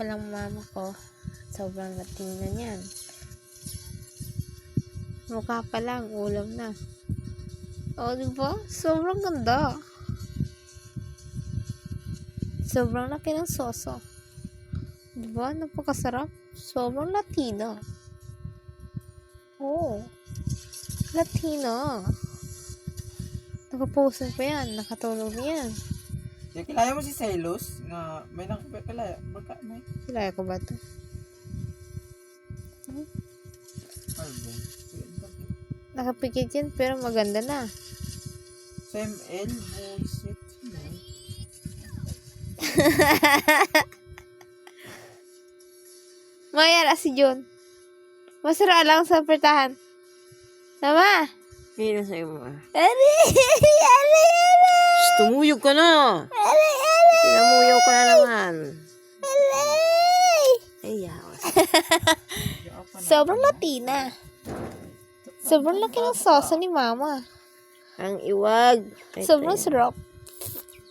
pa lang mama ko. Sobrang Latina niyan. Mukha pa lang, ulam na. O, diba? Sobrang ganda. Sobrang laki ng soso. Diba? Napakasarap. Sobrang Latino. Oo. Latino. Nakapost pa yan. Nakatulog yan. Kilala mo si Celos? Na may nakakilala. May Kilala ko ba ito? album. Nakapikit yan pero maganda na. Sam L. Bullshit. Mayara si John. Masara lang sa pertahan. Tama? Sino sa'yo mo? Ari! Ari! Tumuyog ka na! Ari! Ari! Pinamuyaw ka na naman. Ari! Ay, yawas. Sobrang Latina. Sobrang laki ng sauce ni mama. Ang iwag. Ay, Sobrang tayo. sarap.